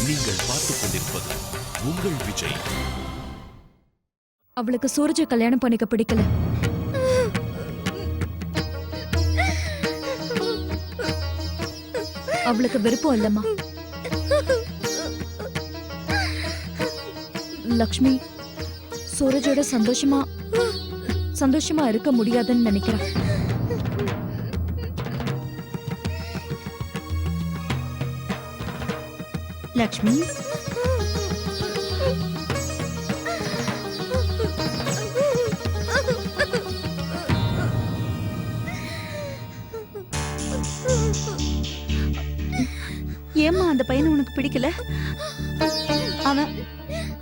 நீங்கள் பார்த்துக் கொண்டிருப்பது உங்கள் விஜய். அவளுக்கு சூரஜ கல்யாணம் பண்ணிக்க பிடிக்கல. அவளுக்கு விருப்பம் இல்லம்மா. லக்ஷ்மி சூரஜோட சந்தோஷமா இருக்க முடியாதுன்னு நினைக்கிறேன். லக்ஷ்மி, ஏம்மா அந்த பையனை உனக்கு பிடிக்கல?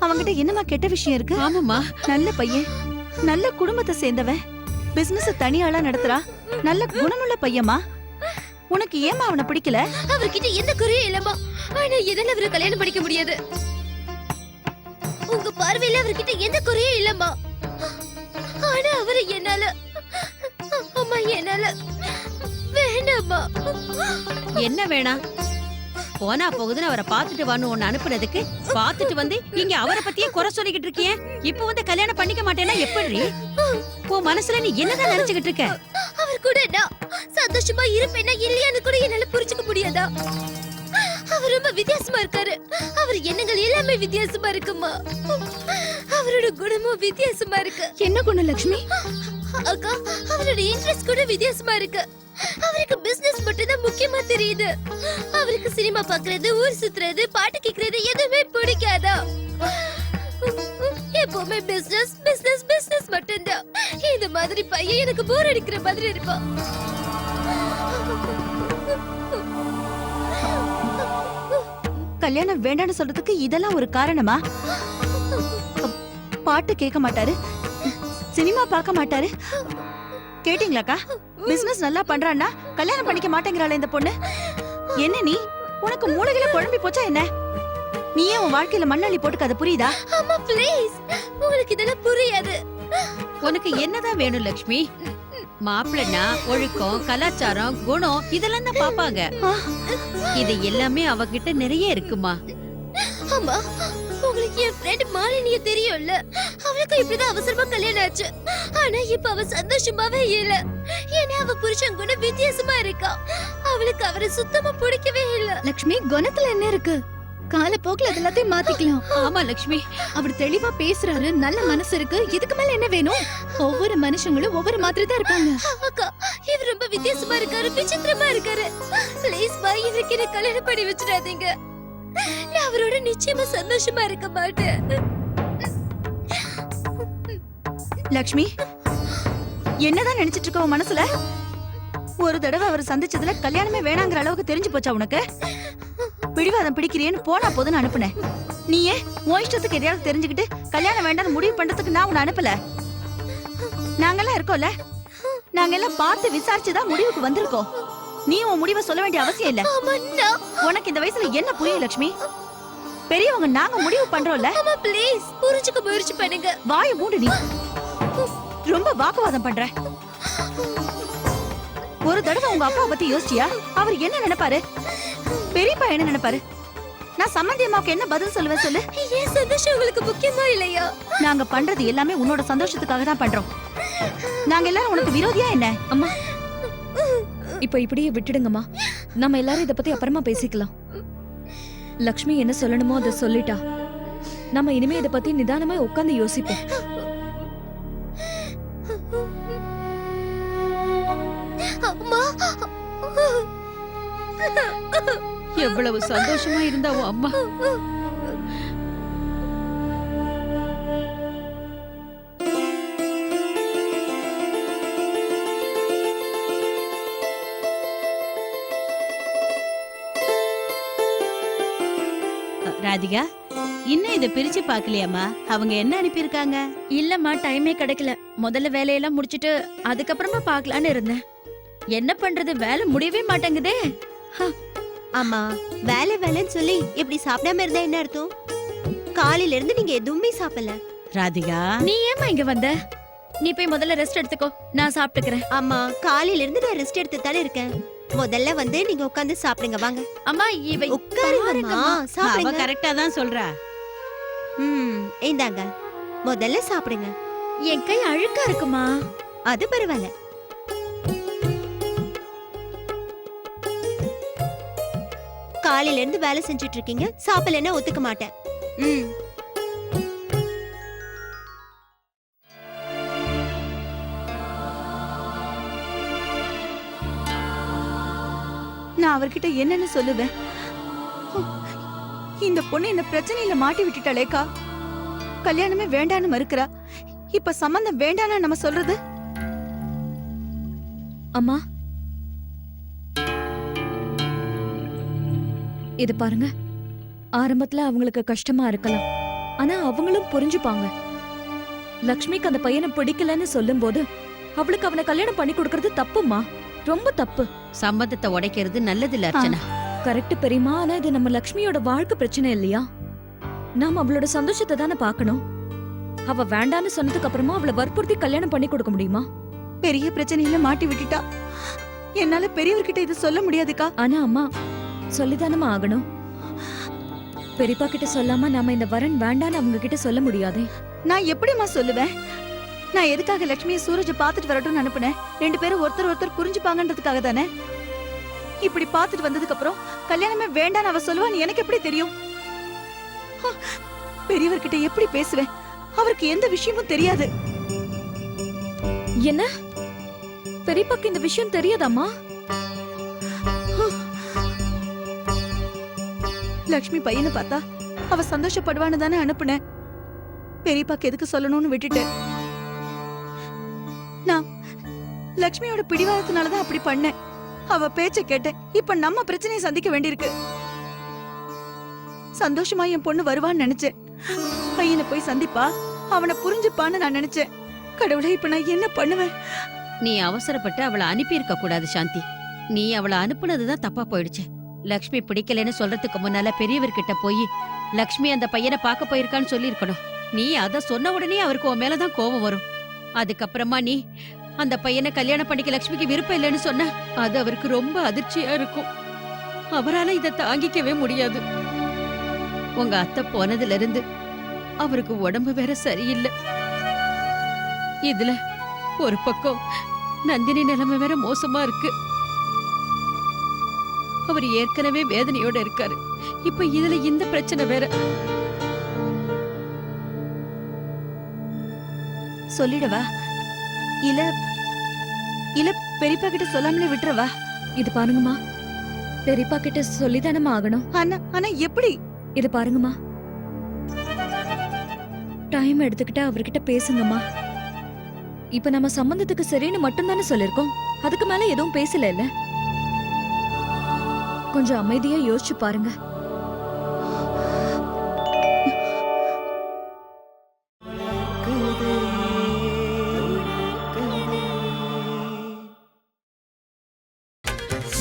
அவன்கிட்ட என்னமா கெட்ட விஷயம் இருக்கு? ஆமாமா, நல்ல பையன், நல்ல குடும்பத்தை சேர்ந்தவன், பிசினஸ் தனியாளா நடத்துறா, நல்ல குணமுள்ள பையமா. உனக்கு ஏமா அவனை பிடிக்கல? அவர்கிட்ட எந்த குறையும் இல்லம்மா. ஆனா என்னால அவரை கல்யாணம் பண்ணிக்க முடியாது. உங்க பார்வையில அவர்கிட்ட எந்த குறையும் இல்லம்மா. ஆனா அவரை என்னால வேண்டாம்மா. என்ன வேணாம்? போனா போகுதுன்னு அவரை பாத்துட்டு வான்னு ஒன்னு அனுப்புனதுக்கு பாத்துட்டு வந்து இங்க அவரை பத்தியே குறை சொல்லிக்கிட்டு இருக்கியே. இப்ப வந்து கல்யாணம் பண்ணிக்க மாட்டேன்னா எப்படி? உன் மனசுல நீ என்னதான் நினைச்சுக்கிட்டு இருக்க? அவர் கூட நான் சந்தோஷமா இருப்பேன்னா இல்லையான்னு கூட என்னால புரிஞ்சுக்க முடியாதா? அவர் ரொம்ப வித்தியாசமா இருக்காரு. அவர் எண்ணங்கள் எல்லாமே வித்தியாசமா இருக்குமா. அவரோட குணமும் வித்தியாசமா இருக்கு. என்ன குணம் லக்ஷ்மி? அக்கா, அவரோட இன்ட்ரெஸ்ட் கூட வித்தியாசமா இருக்கு. அவருக்கு பிசினஸ் மட்டும் தான் முக்கியமா தெரியுது. அவருக்கு சினிமா பாக்குறது, ஊர் சுத்துறது, பாட்டு கேக்குறது எதுவுமே பிடிக்காதா. எப்பவுமே பிசினஸ் பிசினஸ் பிசினஸ் மட்டும்தான். இந்த மாதிரி பையன் எனக்கு போர் அடிக்கிற மாதிரி இருப்பான். கல்யாணம் வேண்டாம்னு சொல்றதுக்கு இதெல்லாம் ஒரு காரணமா? பாட்டு கேட்க மாட்டாரு, சினிமா பார்க்க மாட்டாரு. கேட்டீங்களாக்கா? பிசினஸ் நல்லா பண்றான்னா கல்யாணம் பண்ணிக்க மாட்டேங்கிறாளே இந்த பொண்ணு. என்ன நீ, உனக்கு மூளையில குழம்பி போச்சா என்ன? நீயே உன் வாழ்க்கையில மண்ணள்ளி போட்டுக்காது, புரியுதா? அம்மா ப்ளீஸ், உங்களுக்கு இதெல்லாம் புரியாது. உனக்கு என்னதான் வேணும் லக்ஷ்மி? மாப்பிள்ளனா ஒழுக்கம், கலாச்சாரம், குணம் இதெல்லாம் தான் பாப்பாங்க. இது எல்லாமே அவகிட்ட நிறைய இருக்குமா. அம்மா, உங்களுக்கு என் ஃப்ரெண்ட் மாலினிய தெரியும்ல? அவளுக்கு இப்படிதான் அவசரமா கல்யாணம் ஆச்சு. ஆனா இப்ப அவ சந்தோஷமாவே இல்ல. ஏன்னா அவ புருஷன் குணம் வித்தியாசமா இருக்கா. அவளுக்கு அவரை சுத்தமா பிடிக்கவே இல்ல. லக்ஷ்மி, குணத்துல என்ன இருக்கு? காலப்போக்கில் அது எல்லாத்தையும் மாத்திக்கலாம். ஆமா லக்ஷ்மி, அவர் தெளிவா பேசுறாரு, நல்ல மனசு இருக்கு. இதுக்கு மேல என்ன வேணும்? ஒவ்வொரு மனுஷங்களும் ஒவ்வொரு மாதிரி தான் இருப்பாங்க. அக்கா, இவர் ரொம்ப வித்தியாசமா இருக்காரு, விசித்திரமா இருக்காரு. ப்ளீஸ் பா, இவருக்கு என்ன கல்யாணம் பண்ணி வச்சிடாதீங்க. நான் அவரோட நிச்சயமா சந்தோஷமா இருக்க மாட்டேன். லக்ஷ்மி, என்னதான் நினைச்சிட்டு இருக்க உன் மனசுல? ஒரு தடவை அவர் சந்திச்சதுல கல்யாணமே வேணாங்கிற அளவுக்கு தெரிஞ்சு போச்சா உனக்கு? பிடிவாதம் பிடிக்கிறேன்னு போனா போதுன்னு அனுப்புனேன். நீயே உன் இஷ்டத்துக்கு எதையாவது தெரிஞ்சுக்கிட்டு கல்யாணம் வேண்டாம்னு முடிவு பண்றதுக்கு நான் உன்னை அனுப்பல. நாங்கெல்லாம் இருக்கோம்ல, நாங்க எல்லாம் பார்த்து விசாரிச்சுதான் முடிவுக்கு வந்திருக்கோம். நீ உன் முடிவை சொல்ல வேண்டிய அவசியம் இல்ல. உனக்கு இந்த வயசுல என்ன புரியும் லட்சுமி? பெரியவங்க நாங்க முடிவு பண்றோம்ல. அம்மா ப்ளீஸ் புரிஞ்சுக்க முயற்சி பண்ணுங்க. வாயை மூடு நீ. ரொம்ப வாக்குவாதம் பண்ற. ஒரு தடவை உங்க அப்பாவை பத்தி யோசிச்சியா? அவர் என்ன நினைப்பாரு? பெரியப்பா என்ன நினைப்பாரு? நான் சம்மந்தி அம்மாவுக்கு என்ன பதில் சொல்லுவேன் சொல்லு? ஏன் சந்தோஷம் உங்களுக்கு முக்கியமா இல்லையா? நாங்க பண்றது எல்லாமே உன்னோட சந்தோஷத்துக்காக தான் பண்றோம். நாங்க எல்லாரும் உனக்கு விரோதியா என்ன? அம்மா, இப்ப இப்படியே விட்டுடுங்கம்மா. நம்ம எல்லாரும் இத பத்தி அப்புறமா பேசிக்கலாம். லக்ஷ்மி என்ன சொல்லணுமோ அதை சொல்லிட்டா. நம்ம இனிமே இத பத்தி நிதானமா உட்கார்ந்து யோசிப்போம். அம்மா, எவ்வளவு சந்தோஷமா இருந்தா உன் அம்மா. ராதிகா, இன்னும் இத பிரிச்சு பாக்கலையாமா? அவங்க என்ன அனுப்பியிருக்காங்க? இல்லம்மா, டைமே கிடைக்கல. முதல்ல வேலையெல்லாம் முடிச்சிட்டு அதுக்கப்புறமா பாக்கலான்னு இருந்தேன். என்ன பண்றது, வேலை முடியவே மாட்டேங்குதே. ஆமா, வேலை வேலைன்னு சொல்லி இப்படி சாப்பிடாம இருந்தா என்ன அர்த்தம்? காலையில இருந்து நீங்க எதுவுமே சாப்பிடல. ராதிகா, நீ ஏமா இங்க வந்த? நீ போய் முதல்ல ரெஸ்ட் எடுத்துக்கோ, நான் சாப்பிட்டுக்கிறேன். ஆமா, காலையில இருந்து நான் ரெஸ்ட் எடுத்து தானே இருக்கேன். முதல்ல வந்து நீங்க உட்கார்ந்து சாப்பிடுங்க வாங்க அம்மா இவ உட்காருங்கம்மா அவ சாப்பிடுங்க கரெக்டா தான் சொல்றா. இந்தாங்க முதல்ல சாப்பிடுங்க என் கை அழுக்கா இருக்குமா? அது பரவாயில்ல. காலையில இருந்து வேலை செஞ்சுட்டு இருக்கீங்க, சாப்பிடலன்னா ஒத்துக்க மாட்டேன். நான் அவர்கிட்ட என்னன்னு சொல்லுவேன்? இந்த பொண்ணு என்ன பிரச்சனையில மாட்டி விட்டுட்டாளேக்கா. கல்யாணமே வேண்டான்னு மறுக்கிறா. இப்ப சம்பந்தம் வேண்டானா நம்ம சொல்றது? அம்மா இது பாருங்க, ஆரம்பத்துல அவங்களுக்கு கஷ்டமா இருக்கலாம், ஆனா அவங்களும் புரிஞ்சுப்பாங்க. லக்ஷ்மிக்கு அந்த பையனை பிடிக்கலன்னு சொல்லும்போது அவளுக்கு அவனை கல்யாணம் பண்ணி கொடுக்கறது தப்புமா, ரொம்ப தப்பு. சம்மதத்தை உடைக்கிறது நல்லது இல்ல அர்ச்சனா. கரெக்ட் பெரியமா, ஆனா இது நம்ம லக்ஷ்மியோட வாழ்க்கை பிரச்சனை இல்லையா? நாம அவளோட சந்தோஷத்தை தானே பார்க்கணும். அவ வேண்டான்னு சொன்னதுக்கு அப்புறமா அவளை வற்புறுத்தி கல்யாணம் பண்ணி கொடுக்க முடியுமா? பெரிய பிரச்சனையில மாட்டி விட்டுட்டா. என்னால பெரியவர்கிட்ட இது சொல்ல முடியாதுக்கா. ஆனா அம்மா சொல்லிதானமா ஆகணும். பெரியப்பா கிட்ட சொல்லாம நாம இந்த வரன் வேண்டான்னு அவங்க கிட்ட சொல்ல முடியாதே. நான் எப்படிம்மா சொல்லுவேன்? நான் எதுக்காக லட்சுமியை சூரஜ பாத்துட்டு வரட்டும்னு அனுப்புனேன்? 2 பேரும் ஒருத்தர் புரிஞ்சுப்பாங்கன்றதுக்காக தானே. இப்படி பாத்துட்டு வந்ததுக்கு அப்புறம் கல்யாணமே வேண்டான்னு அவ சொல்லுவான்னு எனக்கு எப்படி தெரியும்? பெரியவர்கிட்ட எப்படி பேசுவேன்? அவருக்கு எந்த விஷயமும் தெரியாது. என்ன பெரியப்பாக்கு இந்த விஷயம் தெரியாதாம்மா? லக்ஷ்மி பையனை பார்த்தா அவ சந்தோஷப்படுவான்னு தானே அனுப்புனேன். பெரியப்பாக்கு எதுக்கு சொல்லணும்னு விட்டுட்டேன். நான் லக்ஷ்மியோட பிடிவாதத்தினாலதான் அப்படி பண்ணேன். அவ பேச்ச கேட்டேன். இப்ப நம்ம பிரச்சனையை சந்திக்க வேண்டியிருக்கு. சந்தோஷமா என் பொண்ணு வருவான்னு நினைச்சேன். பையனை போய் சந்திப்பா, அவனை புரிஞ்சுப்பான்னு நான் நினைச்சேன். கடவுளே, இப்ப நான் என்ன பண்ணுவேன்? நீ அவசரப்பட்டு அவளை அனுப்பி இருக்க கூடாது சாந்தி. நீ அவளை அனுப்புனதுதான் தப்பா போயிடுச்சு. லக்ஷ்மி பிடிக்கலன்னு சொல்றதுக்கு முன்னால பெரியவர்கிட்ட போய் லக்ஷ்மி அந்த பையனை பார்க்க போயிருக்கான்னு சொல்லி இருக்கணும். நீ அத சொன்ன உடனே அவருக்கு உன் மேலதான் கோபம் வரும். அதுக்கப்புறமா நீ அந்த பையனை கல்யாணம் பண்ணிக்க லக்ஷ்மிக்கு விருப்பம் இல்லைன்னு சொன்ன அது அவருக்கு ரொம்ப அதிர்ச்சியா இருக்கும். அவரால இதை தாங்கிக்கவே முடியாது. உங்க அத்தை போனதுல இருந்து அவருக்கு உடம்பு வேற சரியில்லை. இதுல ஒரு பக்கம் நந்தினி நிலைமை வேற மோசமா இருக்கு. அவர் ஏற்கனவே வேதனையோட இருக்காரு. இப்ப இதுல இந்த பிரச்சனை வேற. சொல்லிடவா இல்ல இல்ல பெரியப்பா கிட்ட சொல்லாமலே விட்டுறவா? இது பாருங்கம்மா, பெரியப்பா கிட்ட சொல்லிதானமா ஆகணும். ஆனா எப்படி? இது பாருங்கம்மா, டைம் எடுத்துக்கிட்டு அவர்கிட்ட பேசுங்கம்மா. இப்ப நம்ம சம்பந்தத்துக்கு சரின்னு மட்டும்தானே சொல்லிருக்கோம். அதுக்கு மேல எதுவும் பேசல இல்ல. கொஞ்சம் அமைதியா யோசிச்சு பாருங்க.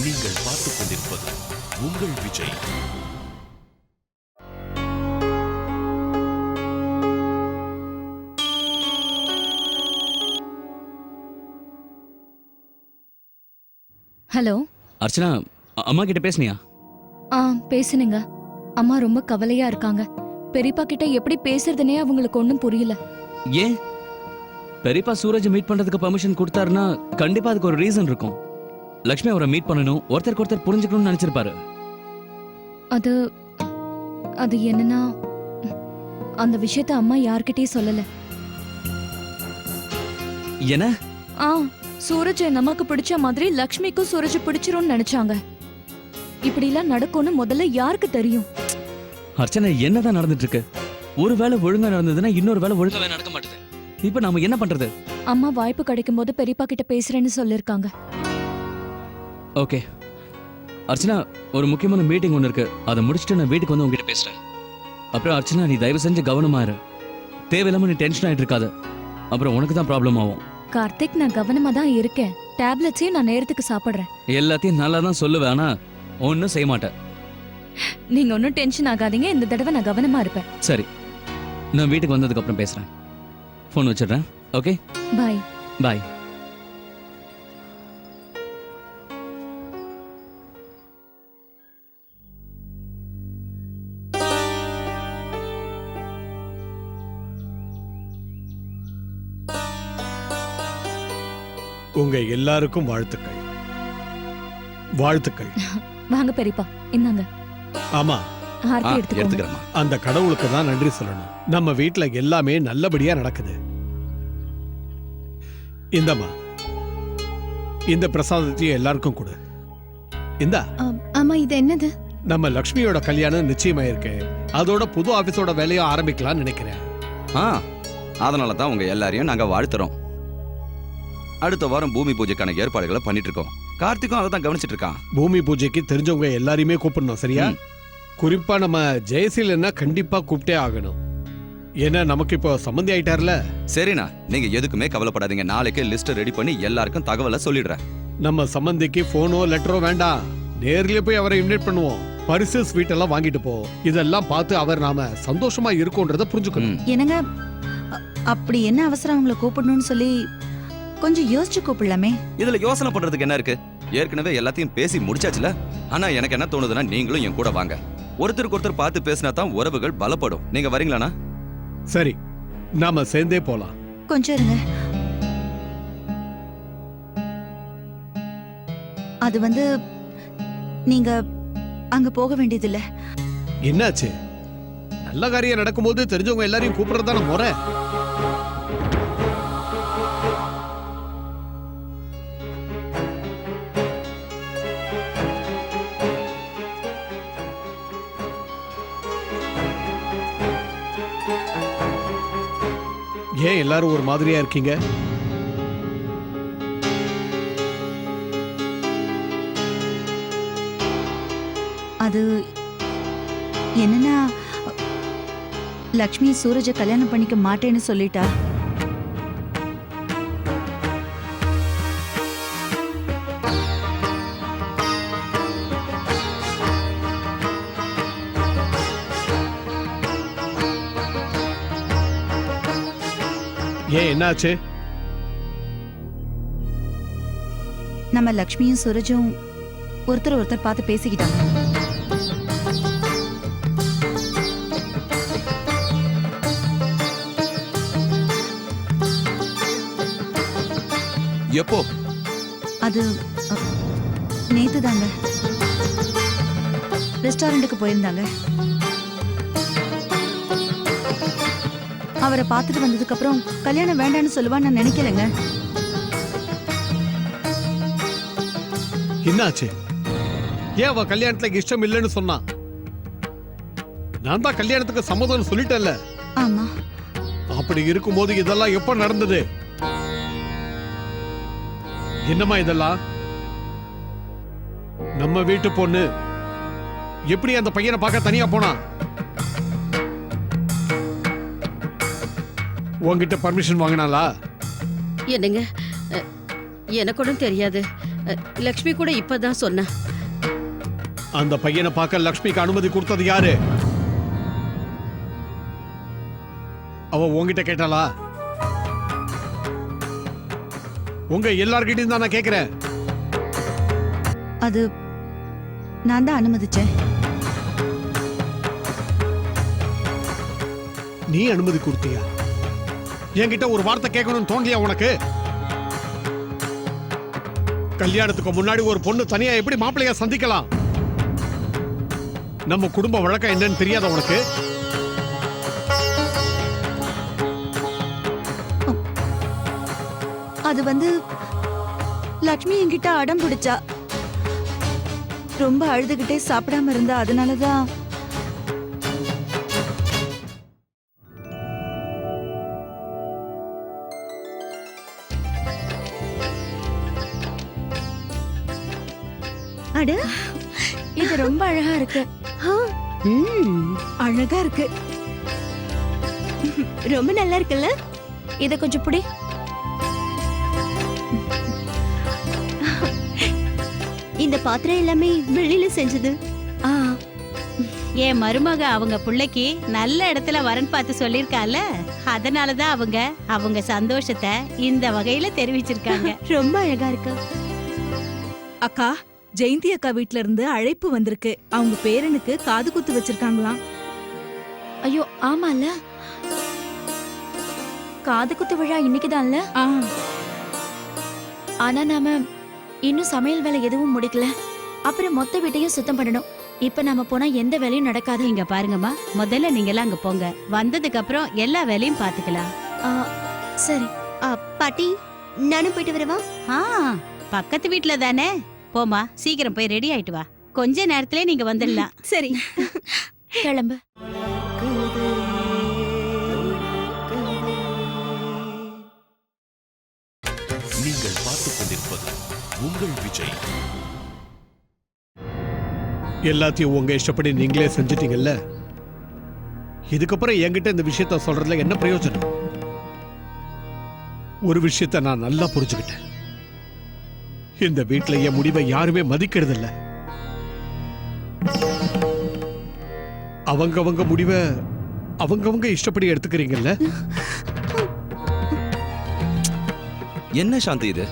நீங்கள் பார்த்துக் கொண்டிருப்பது உங்கள் விஜய். ஹலோ அர்ச்சனா, அம்மா கிட்ட பேசுனியா? பேசுனீங்க. அம்மா ரொம்ப கவலையா இருக்காங்க. பெரியப்பா கிட்ட எப்படி பேசுறதுனே அவங்களுக்கு ஒண்ணும் புரியல. ஏன்? பெரியப்பா சூரஜ் மீட் பண்றதுக்கு பெர்மிஷன் கொடுத்தாருன்னா கண்டிப்பா அதுக்கு ஒரு ரீசன் இருக்கும். லக்ஷ்மி அவரை மீட் பண்ணணும், ஒருத்தருக்கு ஒருத்தர் புரிஞ்சுக்கணும்னு நினைச்சிருப்பாரு. அது அது என்னன்னா, அந்த விஷயத்த அம்மா யார்கிட்டயும் சொல்லல. என்ன? சூரஜ் நமக்கு பிடிச்ச மாதிரி லக்ஷ்மிக்கும் சூரஜ் பிடிச்சிரும்னு நினைச்சாங்க. இப்படி எல்லாம் நடக்கும்னு முதல்ல யாருக்கு தெரியும்? அர்ச்சனா, என்னதான் நடந்துட்டு இருக்கு? ஒரு வேளை ஒழுங்கா நடந்ததுன்னா இன்னொரு வேளை ஒழுங்காவே நடக்க மாட்டேது. இப்ப நாம என்ன பண்றது? அம்மா வாய்ப்பு கிடைக்கும் போது பெரியப்பா கிட்ட பேசுறேன்னு சொல்லிருக்காங்க. ஓகே அர்ச்சனா, ஒரு முக்கியமான மீட்டிங் ஒன்று இருக்கு. அதை முடிச்சுட்டு நான் வீட்டுக்கு வந்து உங்ககிட்ட பேசுறேன். அப்புறம் அர்ச்சனா, நீ தயவு செஞ்சு கவனமா இரு. தேவையில்லாம நீ டென்ஷன் ஆயிட்டு இருக்காத, அப்புறம் உனக்கு தான் ப்ராப்ளம் ஆகும். கார்த்திக், நான் கவனமா தான் இருக்கேன். டேப்லெட்ஸையும் நான் நேரத்துக்கு சாப்பிடுறேன். எல்லாத்தையும் நல்லா தான் சொல்லுவேன், ஆனா ஒன்னும் செய்ய மாட்டேன். நீங்க ஒன்னும் டென்ஷன் ஆகாதீங்க. இந்த தடவை நான் கவனமா இருப்பேன். சரி, நான் வீட்டுக்கு வந்ததுக்கு அப்புறம் பேசுறேன். ஃபோன் வச்சிடுறேன். ஓகே, பாய். பாய். உங்க எல்லாருக்கும் வாழ்த்துக்கள். வாழ்த்துக்கள். வாங்க பெரியப்பா, இந்தாங்க ஆமா, ஆர்த்தி எடுத்துக்கோங்க. எடுத்துக்கிறேம்மா. அந்த கடவுளுக்கு தான் நன்றி சொல்லணும். நம்ம வீட்ல எல்லாமே நல்லபடியா நடக்குது. இந்தம்மா, இந்த பிரசாதத்தையும் எல்லாருக்கும் கொடு. இந்தா. ஆமா, இது என்னது? நம்ம லக்ஷ்மியோட கல்யாணம் நிச்சயமாயிருக்கு. அதோட புது ஆபீஸோட வேலையும் ஆரம்பிக்கலாம்னு நினைக்கிறேன். அதனால தான் உங்க எல்லாரையும் நாங்க வாழ்த்துறோம். அடுத்த வாரம் பூமி பூஜைக்கான ஏற்பாடுகளை பண்ணிட்டு இருக்கோம். கார்த்திக்கும் அதை தான் கவனிச்சிட்டு இருக்கான். பூமி பூஜைக்கு தெரிஞ்சவங்க எல்லாரையுமே கூப்பிடணும், சரியா? குறிப்பா நம்ம ஜெயசீலன்னா கண்டிப்பா கூப்பிட்டே ஆகணும். ஏன்னா நமக்கு இப்போ சம்மந்தி ஆயிட்டார்ல. சரிண்ணா, நீங்க எதுக்குமே கவலைப்படாதீங்க. நாளைக்கு லிஸ்ட் ரெடி பண்ணி எல்லாருக்கும் தகவலை சொல்லிடுறேன். நம்ம சம்மந்திக்கு போனோ லெட்டரோ வேண்டாம், நேர்லயே போய் அவரை இன்வைட் பண்ணுவோம். பரிசு ஸ்வீட் எல்லாம் வாங்கிட்டு போ. இதெல்லாம் பார்த்து அவர் நாம சந்தோஷமா இருக்கோன்றத புரிஞ்சுக்கணும். என்னங்க, அப்படி என்ன அவசரம் அவங்கள கூப்பிடணும்னு சொல்லி கொஞ்சம் யோசிச்சு கூப்பிடலாமே. இதுல யோசனை பண்றதுக்கு என்ன இருக்கு? ஏற்கனவே எல்லாத்தையும் பேசி முடிச்சாச்சுல. ஆனா எனக்கு என்ன தோணுதுன்னா, நீங்களும் என் கூட வாங்க. ஒருத்தருக்கு ஒருத்தர் பார்த்து பேசினா தான் உறவுகள் பலப்படும். நீங்க வரீங்களாண்ணா? சரி, நாம சேர்ந்தே போலாம். கொஞ்சம் இருங்க. அது வந்து நீங்க அங்க போக வேண்டியதில்ல. என்னாச்சு? நல்ல காரியம் நடக்கும்போது தெரிஞ்சவங்க எல்லாரையும் கூப்பிடுறதான முறை. ஏன் எல்லாரும் ஒரு மாதிரியா இருக்கீங்க? அது என்னன்னா, லக்ஷ்மி சூரஜ கல்யாணம் பண்ணிக்க மாட்டேன்னு சொல்லிட்டா. ஏன், என்னாச்சு? நம்ம லக்ஷ்மியும் சூரஜும் ஒருத்தர் ஒருத்தர் பார்த்து பேசிக்கிட்டாங்க. எப்போ? அது நேத்து தாங்க. ரெஸ்டாரண்ட்டுக்கு போயிருந்தாங்க. அவரை பார்த்துட்டு வந்ததுக்கு அப்புறம் கல்யாணம் வேண்டான்னு சொல்லுவான்னு நான் நினைக்கலங்க. என்னாச்சு? ஏன் அவ கல்யாணத்துல இஷ்டம் இல்லைன்னு சொன்னா? நான் தான் கல்யாணத்துக்கு சம்மதம் சொல்லிட்டேன்ல. ஆமா. அப்படி இருக்கும்போது இதெல்லாம் எப்ப நடந்தது? என்னம்மா இதெல்லாம்? நம்ம வீட்டு பொண்ணு எப்படி அந்த பையனை பார்க்க தனியா போனா? உங்ககிட்ட பர்மிஷன் வாங்கினாளா? என்னங்க, எனக்கு ஒன்றும் தெரியாது. லக்ஷ்மி கூட இப்பதான் சொன்னா. அந்த பையனை பார்க்க லக்ஷ்மிக்கு அனுமதி கொடுத்தது யாரு? அவ உங்ககிட்ட கேட்டாளா? உங்க எல்லார்கிட்டயும் தான் நான் கேக்குறேன். அது நான் தான் அனுமதிச்சேன். நீ அனுமதி கொடுத்தியா? என்கிட்ட ஒரு வார்த்தை கேட்கணும்னு தோணலையா உனக்கு? கல்யாணத்துக்கு முன்னாடி ஒரு பொண்ணு தனியா எப்படி மாப்பிள்ளைய சந்திக்கலாம்? நம்ம குடும்ப வழக்கம் என்னன்னு தெரியாத உனக்கு? அது வந்து லக்ஷ்மி என்கிட்ட அடம் பிடிச்சா. ரொம்ப அழுதுகிட்டே சாப்பிடாம இருந்தா. அதனாலதான். அட, இது ரொம்ப அழகா இருக்கு. அழகா இருக்கு. ரொம்ப நல்லா இருக்குல்ல? இத கொஞ்சம் புடி. இந்த பாத்திரம் எல்லாமே வெளியில செஞ்சது. என் மருமக அவங்க பிள்ளைக்கு நல்ல இடத்துல வரன் பார்த்து சொல்லிருக்கால. அதனாலதான் அவங்க சந்தோஷத்தை இந்த வகையில தெரிவிச்சிருக்காங்க. ரொம்ப அழகா இருக்கு. அக்கா, ஜெயந்தி அக்கா வீட்ல இருந்து அழைப்பு வந்திருக்கு. அவங்க பேரனுக்கு காது குத்து வச்சிருக்காங்களாம். ஐயோ ஆமால, காது குத்து விழா இன்னைக்குதான்ல. ஆனா நாம இன்னும் சமையல் வேலை எதுவும் முடிக்கல. அப்புறம் மொத்த வீட்டையும் சுத்தம் பண்ணணும். இப்ப நாம போனா எந்த வேலையும் நடக்காது. இங்க பாருங்கம்மா, முதல்ல நீங்க எல்லாம் அங்க போங்க. வந்ததுக்கு அப்புறம் எல்லா வேலையும் பாத்துக்கலாம். ஆ, சரி. பாட்டி நானும் போயிட்டு வரவா? ஆ, பக்கத்து வீட்ல தானே. போமா, சீக்கிரம் போய் ரெடி ஆயிட்டு வா. கொஞ்ச நேரத்திலே நீங்க வந்துடலாம். சரி. கிளம்பு. நீங்கள் பார்த்துக் கொண்டிருப்பது உங்கள் விஜய். எல்லாத்தையும் உங்க இஷ்டப்படி நீங்களே செஞ்சிட்டீங்கல்ல, இதுக்கப்புறம் என்கிட்ட இந்த விஷயத்த சொல்றதுல என்ன பிரயோஜனம்? ஒரு விஷயத்த நான் நல்லா புரிஞ்சுக்கிட்டேன். இந்த வீட்ல என் முடிவை யாருமே மதிக்கிறது இல்ல. அவங்கவங்க முடிவை அவங்கவங்க இஷ்டப்படி எடுத்துக்கிறீங்கல்ல. என்ன சாந்தி இது?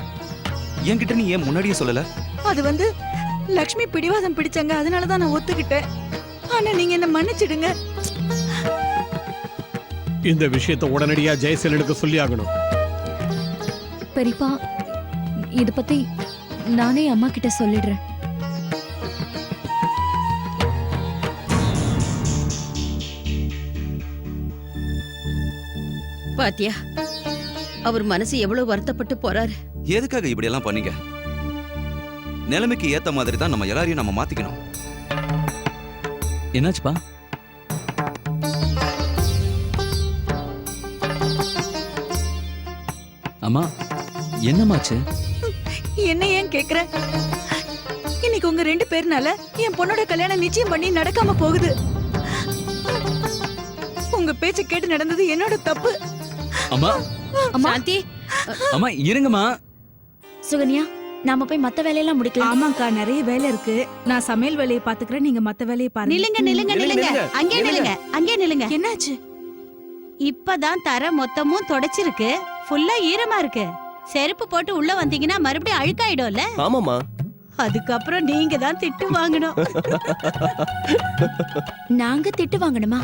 என்கிட்ட நீ ஏன் முன்னாடியே சொல்லல? அது வந்து லக்ஷ்மி பிடிவாதம் பிடிச்சாங்க, அதனாலதான் நான் ஒத்துக்கிட்டேன். ஆனா நீங்க என்ன மன்னிச்சிடுங்க. இந்த விஷயத்த உடனடியா ஜெயசேலனுக்கு சொல்லி ஆகணும். பெரியப்பா, இத பத்தி நானே அம்மா கிட்ட சொல்லிடுறேன். பாத்தியா, அவர் மனசு எவ்வளவு வருத்தப்பட்டு போறாரு. எதுக்காக இப்படி எல்லாம் பண்ணீங்க? நிலைமைக்கு ஏத்த மாதிரி தான் நம்ம எல்லாரையும் நம்ம மாத்திக்கணும். என்னாச்சுப்பா? அம்மா, என்னமாச்சு? என்ன ஏன் கேக்குற? இன்னைக்கு உங்க 2 பேர்னால என் பொண்ணோட கல்யாணம் நிச்சயம் பண்ணி நடக்காம போகுது. உங்க பேச்ச கேட்டு நடந்தது என்னோட தப்பு. அம்மா, சாந்தி, அம்மா இருங்கம்மா. சுகன்யா, நாம போய் மத்த வேலையெல்லாம் முடிக்கலாம். ஆமாக்கா, நிறைய வேலை இருக்கு. நான் சமையல் வேலையை பாத்துக்கிறேன், நீங்க மத்த வேலையை பாருங்க. நில்லுங்க நில்லுங்க நில்லுங்க, அங்கே நில்லுங்க, அங்கே நில்லுங்க. என்னாச்சு? இப்பதான் தர மொத்தமும் தொடச்சிருக்கு, ஃபுல்லா ஈரமா இருக்கு. செருப்பு போட்டு உள்ள வந்தீங்கன்னா மறுபடியும் அழுக்காயிடும்ல. ஆமாமா. அதுக்கப்புறம் நீங்க தான் திட்டு வாங்கணும். நாங்க திட்டு வாங்கணுமா?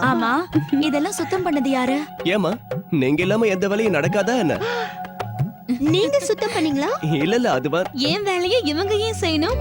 ஆமா, இதெல்லாம் சுத்தம் பண்ணது யாரு? ஏமா, நீங்க இல்லாம எந்த வேலையும் நடக்காதா என்ன? நீங்க சுத்தம் பண்ணீங்களா? இல்ல இல்ல, அதுவா என் வேலையை இவங்க ஏன் செய்யணும்?